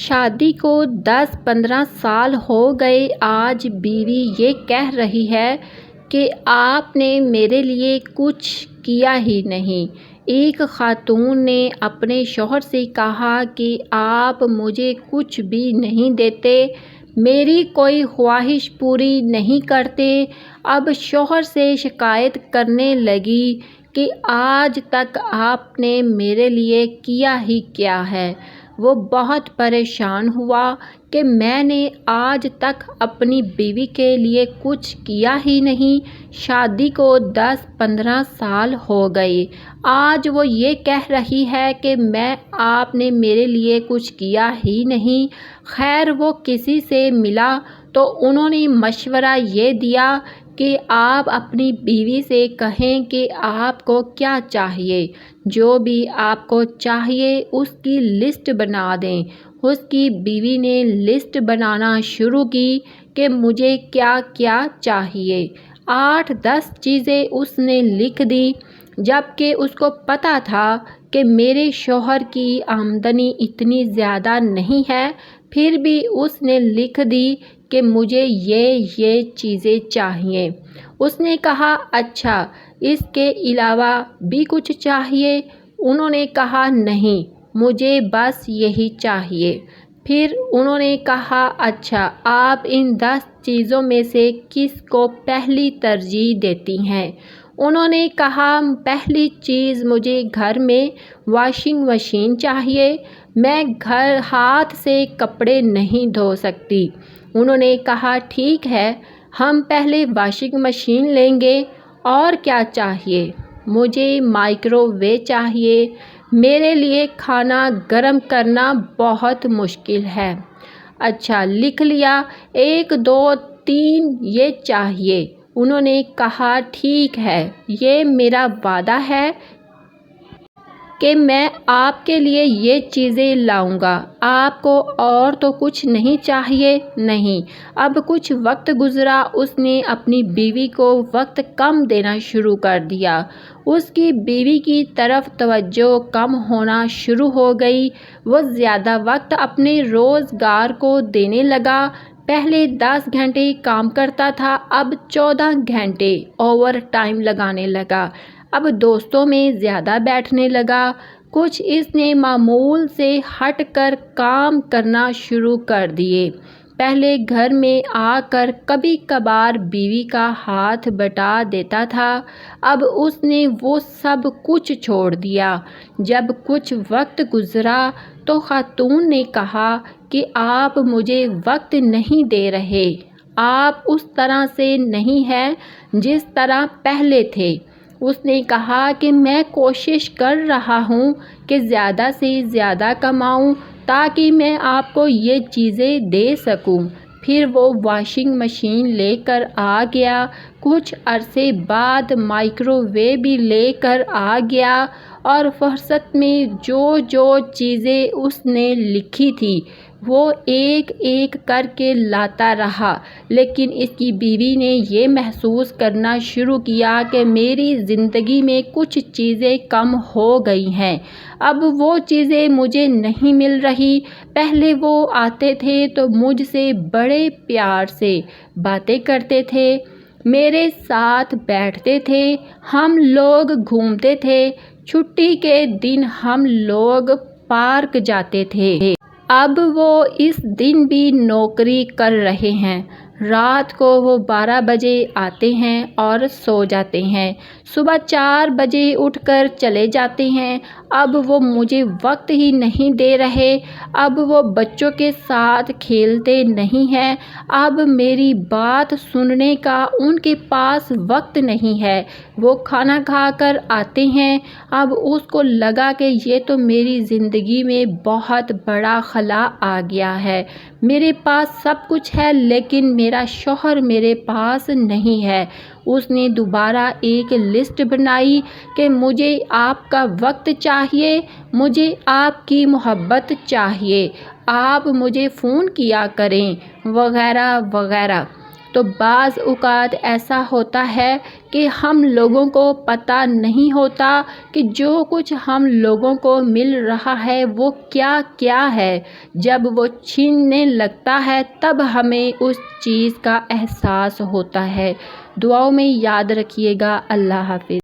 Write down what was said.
شادی کو 10-15 سال ہو گئے، آج بیوی یہ کہہ رہی ہے کہ آپ نے میرے لیے کچھ کیا ہی نہیں۔ ایک خاتون نے اپنے شوہر سے کہا کہ آپ مجھے کچھ بھی نہیں دیتے، میری کوئی خواہش پوری نہیں کرتے۔ اب شوہر سے شکایت کرنے لگی کہ آج تک آپ نے میرے لیے کیا ہی کیا ہے۔ وہ بہت پریشان ہوا کہ میں نے آج تک اپنی بیوی کے لیے کچھ کیا ہی نہیں۔ شادی کو 10-15 سال ہو گئے، آج وہ یہ کہہ رہی ہے کہ آپ نے میرے لیے کچھ کیا ہی نہیں۔ خیر وہ کسی سے ملا تو انہوں نے مشورہ یہ دیا کہ آپ اپنی بیوی سے کہیں کہ آپ کو کیا چاہیے، جو بھی آپ کو چاہیے اس کی لسٹ بنا دیں۔ اس کی بیوی نے لسٹ بنانا شروع کی کہ مجھے کیا کیا چاہیے۔ 8-10 چیزیں اس نے لکھ دی، جبکہ اس کو پتہ تھا کہ میرے شوہر کی آمدنی اتنی زیادہ نہیں ہے، پھر بھی اس نے لکھ دی کہ مجھے یہ چیزیں چاہیے۔ اس نے کہا اچھا اس کے علاوہ بھی کچھ چاہیے؟ انہوں نے کہا نہیں، مجھے بس یہی چاہیے۔ پھر انہوں نے کہا اچھا آپ ان 10 چیزوں میں سے کس کو پہلی ترجیح دیتی ہیں؟ انہوں نے کہا پہلی چیز مجھے گھر میں واشنگ مشین چاہیے، میں ہاتھ سے کپڑے نہیں دھو سکتی۔ انہوں نے کہا ٹھیک ہے ہم پہلے واشنگ مشین لیں گے، اور کیا چاہیے؟ مجھے مائکرو ویو چاہیے، میرے لیے کھانا گرم کرنا بہت مشکل ہے۔ اچھا لکھ لیا، 1 2 3 یہ چاہیے۔ انہوں نے کہا ٹھیک ہے یہ میرا وعدہ ہے کہ میں آپ کے لیے یہ چیزیں لاؤں گا، آپ کو اور تو کچھ نہیں چاہیے؟ نہیں۔ اب کچھ وقت گزرا، اس نے اپنی بیوی کو وقت کم دینا شروع کر دیا۔ اس کی بیوی کی طرف توجہ کم ہونا شروع ہو گئی، وہ زیادہ وقت اپنے روزگار کو دینے لگا۔ پہلے 10 گھنٹے کام کرتا تھا، اب 14 گھنٹے اوور ٹائم لگانے لگا۔ اب دوستوں میں زیادہ بیٹھنے لگا۔ کچھ اس نے معمول سے ہٹ کر کام کرنا شروع کر دیے۔ پہلے گھر میں آ کر کبھی کبھار بیوی کا ہاتھ بٹا دیتا تھا، اب اس نے وہ سب کچھ چھوڑ دیا۔ جب کچھ وقت گزرا تو خاتون نے کہا کہ آپ مجھے وقت نہیں دے رہے، آپ اس طرح سے نہیں ہیں جس طرح پہلے تھے۔ اس نے کہا کہ میں کوشش کر رہا ہوں کہ زیادہ سے زیادہ کماؤں تاکہ میں آپ کو یہ چیزیں دے سکوں۔ پھر وہ واشنگ مشین لے کر آ گیا، کچھ عرصے بعد مائکرو ویو بھی لے کر آ گیا، اور فرصت میں جو چیزیں اس نے لکھی تھی وہ ایک ایک کر کے لاتا رہا، لیکن اس کی بیوی نے یہ محسوس کرنا شروع کیا کہ میری زندگی میں کچھ چیزیں کم ہو گئی ہیں، اب وہ چیزیں مجھے نہیں مل رہی۔ پہلے وہ آتے تھے تو مجھ سے بڑے پیار سے باتیں کرتے تھے، میرے ساتھ بیٹھتے تھے، ہم لوگ گھومتے تھے، چھٹی کے دن ہم لوگ پارک جاتے تھے۔ اب وہ اس دن بھی نوکری کر رہے ہیں، رات کو وہ 12 بجے آتے ہیں اور سو جاتے ہیں، صبح 4 بجے اٹھ کر چلے جاتے ہیں۔ اب وہ مجھے وقت ہی نہیں دے رہے، اب وہ بچوں کے ساتھ کھیلتے نہیں ہیں، اب میری بات سننے کا ان کے پاس وقت نہیں ہے۔ وہ کھانا کھا کر آتے ہیں، اب اس کو لگا کہ یہ تو میری زندگی میں بہت بڑا خلا آ گیا ہے، میرے پاس سب کچھ ہے لیکن میرا شوہر میرے پاس نہیں ہے۔ اس نے دوبارہ ایک لسٹ بنائی کہ مجھے آپ کا وقت چاہیے، مجھے آپ کی محبت چاہیے، آپ مجھے فون کیا کریں، وغیرہ وغیرہ۔ تو بعض اوقات ایسا ہوتا ہے کہ ہم لوگوں کو پتہ نہیں ہوتا کہ جو کچھ ہم لوگوں کو مل رہا ہے وہ کیا کیا ہے۔ جب وہ چھیننے لگتا ہے تب ہمیں اس چیز کا احساس ہوتا ہے۔ دعاؤں میں یاد رکھیے گا۔ اللہ حافظ۔